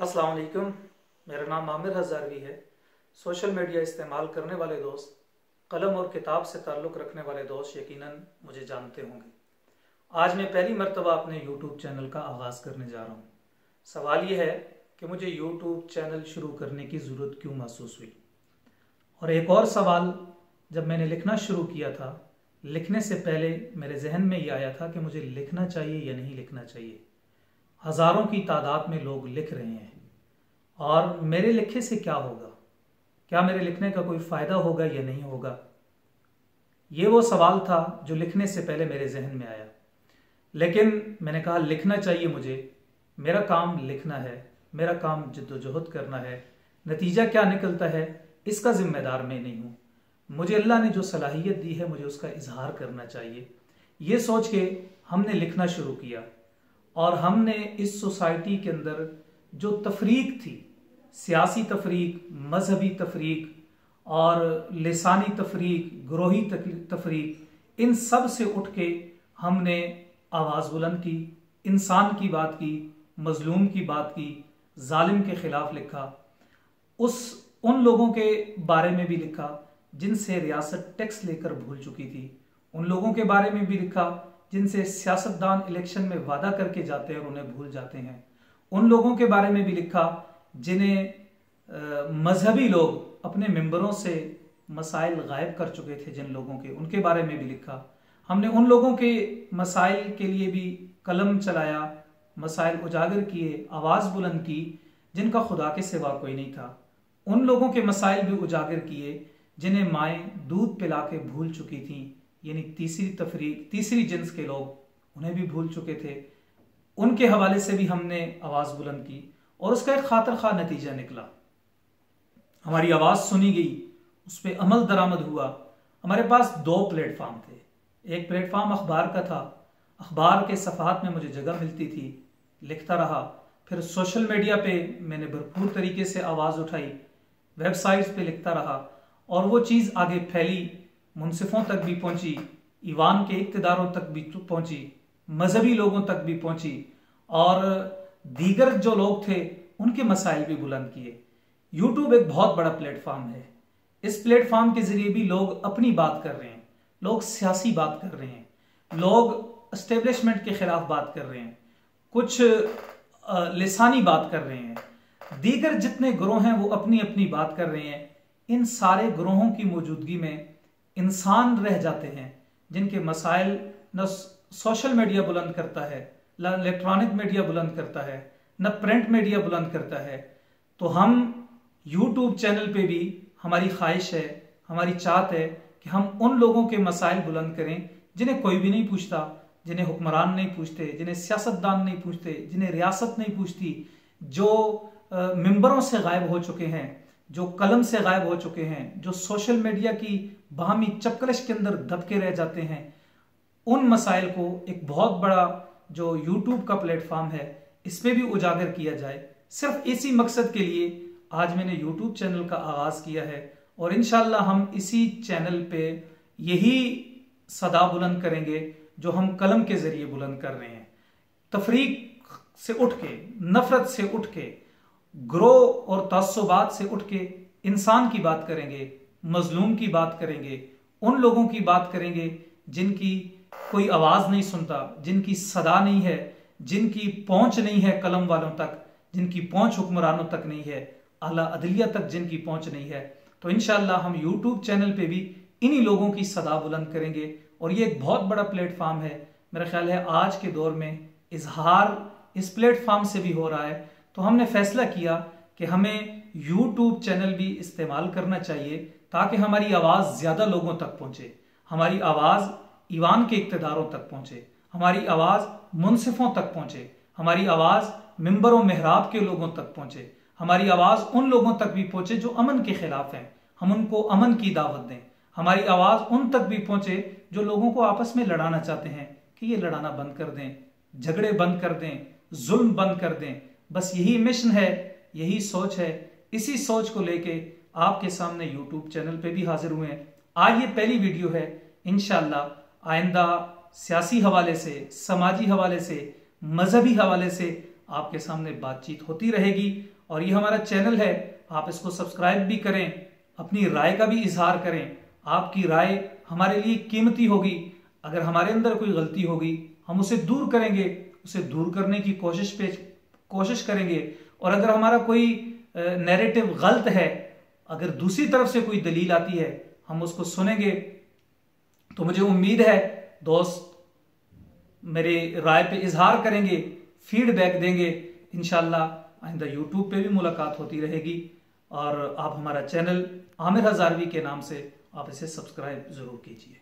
अस्सलाम वालेकुम। मेरा नाम आमिर हज़ारवी है। सोशल मीडिया इस्तेमाल करने वाले दोस्त, कलम और किताब से ताल्लुक़ रखने वाले दोस्त यकीनन मुझे जानते होंगे। आज मैं पहली मर्तबा अपने यूट्यूब चैनल का आगाज़ करने जा रहा हूँ। सवाल यह है कि मुझे यूट्यूब चैनल शुरू करने की ज़रूरत क्यों महसूस हुई। और एक और सवाल, जब मैंने लिखना शुरू किया था, लिखने से पहले मेरे जहन में यह आया था कि मुझे लिखना चाहिए या नहीं लिखना चाहिए। हज़ारों की तादाद में लोग लिख रहे हैं और मेरे लिखे से क्या होगा, क्या मेरे लिखने का कोई फ़ायदा होगा या नहीं होगा। ये वो सवाल था जो लिखने से पहले मेरे जहन में आया। लेकिन मैंने कहा लिखना चाहिए मुझे, मेरा काम लिखना है, मेरा काम जद्दोजहद करना है। नतीजा क्या निकलता है इसका जिम्मेदार मैं नहीं हूँ। मुझे अल्लाह ने जो सलाहियत दी है मुझे उसका इजहार करना चाहिए। ये सोच के हमने लिखना शुरू किया और हमने इस सोसाइटी के अंदर जो तफरीक थी, सियासी तफरीक, मजहबी तफरीक और लिसानी तफरीक, ग्रोही तफरीक, इन सब से उठ के हमने आवाज़ बुलंद की, इंसान की बात की, मजलूम की बात की, जालिम के खिलाफ लिखा। उन लोगों के बारे में भी लिखा जिनसे रियासत टैक्स लेकर भूल चुकी थी। उन लोगों के बारे में भी लिखा जिनसे सियासतदान इलेक्शन में वादा करके जाते हैं और उन्हें भूल जाते हैं। उन लोगों के बारे में भी लिखा जिन्हें मजहबी लोग अपने मेंबरों से मसाइल गायब कर चुके थे, जिन लोगों के, उनके बारे में भी लिखा। हमने उन लोगों के मसाइल के लिए भी कलम चलाया, मसाइल उजागर किए, आवाज़ बुलंद की जिनका खुदा के सिवा कोई नहीं था। उन लोगों के मसाइल भी उजागर किए जिन्हें माएँ दूध पिला के भूल चुकी थीं, यानी तीसरी तफरीक, तीसरी जिन्स के लोग, उन्हें भी भूल चुके थे। उनके हवाले से भी हमने आवाज़ बुलंद की और उसका एक खातिर खा नतीजा निकला। हमारी आवाज़ सुनी गई, उस पर अमल दरामद हुआ। हमारे पास दो प्लेटफार्म थे। एक प्लेटफार्म अखबार का था, अखबार के सफ़हात में मुझे जगह मिलती थी, लिखता रहा। फिर सोशल मीडिया पे मैंने भरपूर तरीके से आवाज़ उठाई, वेबसाइट्स पे लिखता रहा और वो चीज़ आगे फैली, मुनसिफों तक भी पहुंची, ईवान के इक़्तिदारों तक भी पहुंची, मजहबी लोगों तक भी पहुंची और दीगर जो लोग थे उनके मसाइल भी बुलंद किए। यूट्यूब एक बहुत बड़ा प्लेटफार्म है। इस प्लेटफार्म के जरिए भी लोग अपनी बात कर रहे हैं, लोग सियासी बात कर रहे हैं, लोग एस्टेब्लिशमेंट के खिलाफ बात कर रहे हैं, कुछ लिसानी बात कर रहे हैं, दीगर जितने ग्रोह हैं वो अपनी अपनी बात कर रहे हैं। इन सारे ग्रोहों की मौजूदगी में इंसान रह जाते हैं जिनके मसाइल न सोशल मीडिया बुलंद करता है, न इलेक्ट्रॉनिक मीडिया बुलंद करता है, न प्रिंट मीडिया बुलंद करता है। तो हम यूट्यूब चैनल पे भी, हमारी ख्वाहिश है, हमारी चाहत है कि हम उन लोगों के मसाइल बुलंद करें जिन्हें कोई भी नहीं पूछता, जिन्हें हुक्मरान नहीं पूछते, जिन्हें सियासतदान नहीं पूछते, जिन्हें रियासत नहीं पूछती, जो मेंबरों से गायब हो चुके हैं, जो कलम से गायब हो चुके हैं, जो सोशल मीडिया की बाहमी चपकलश के अंदर दबके रह जाते हैं। उन मसाइल को एक बहुत बड़ा जो यूट्यूब का प्लेटफॉर्म है इस पे भी उजागर किया जाए। सिर्फ इसी मकसद के लिए आज मैंने यूट्यूब चैनल का आगाज़ किया है और इंशाल्लाह हम इसी चैनल पे यही सदा बुलंद करेंगे जो हम कलम के ज़रिए बुलंद कर रहे हैं। तफरीक से उठ के, नफरत से उठ के, ग्रोह और तअस्सुबात से उठ के इंसान की बात करेंगे, मजलूम की बात करेंगे, उन लोगों की बात करेंगे जिनकी कोई आवाज़ नहीं सुनता, जिनकी सदा नहीं है, जिनकी पहुंच नहीं है कलम वालों तक, जिनकी पहुंच हुक्मरानों तक नहीं है, आला अदलिया तक जिनकी पहुंच नहीं है। तो इंशाल्लाह हम यूट्यूब चैनल पे भी इन्हीं लोगों की सदा बुलंद करेंगे और ये एक बहुत बड़ा प्लेटफार्म है। मेरा ख्याल है आज के दौर में इजहार इस प्लेटफार्म से भी हो रहा है। तो हमने फैसला किया कि हमें यूट्यूब चैनल भी इस्तेमाल करना चाहिए ताकि हमारी आवाज़ ज़्यादा लोगों तक पहुँचे, हमारी आवाज़ ईवान के इक़्तिदारों तक पहुँचे, हमारी आवाज़ मुनसिफों तक पहुँचे, हमारी आवाज़ मिंबर व मेहराब के लोगों तक पहुँचे, हमारी आवाज़ उन लोगों तक भी पहुँचे जो अमन के खिलाफ हैं, हम उनको अमन की दावत दें। हमारी आवाज़ उन तक भी पहुँचे जो लोगों को आपस में लड़ाना चाहते हैं कि ये लड़ाना बंद कर दें, झगड़े बंद कर दें, जुल्म बंद कर दें। बस यही मिशन है, यही सोच है। इसी सोच को लेके आपके सामने यूट्यूब चैनल पे भी हाजिर हुए हैं। आज ये पहली वीडियो है। इंशाल्लाह आइंदा सियासी हवाले से, समाजी हवाले से, मजहबी हवाले से आपके सामने बातचीत होती रहेगी। और ये हमारा चैनल है, आप इसको सब्सक्राइब भी करें, अपनी राय का भी इजहार करें। आपकी राय हमारे लिए कीमती होगी। अगर हमारे अंदर कोई गलती होगी हम उसे दूर करेंगे, उसे दूर करने की कोशिश करेंगे। और अगर हमारा कोई नैरेटिव गलत है, अगर दूसरी तरफ से कोई दलील आती है, हम उसको सुनेंगे। तो मुझे उम्मीद है दोस्त मेरे राय पे इजहार करेंगे, फीडबैक देंगे। इंशाल्लाह आइंदा यूट्यूब पे भी मुलाकात होती रहेगी। और आप हमारा चैनल आमिर हजारवी के नाम से आप इसे सब्सक्राइब जरूर कीजिए।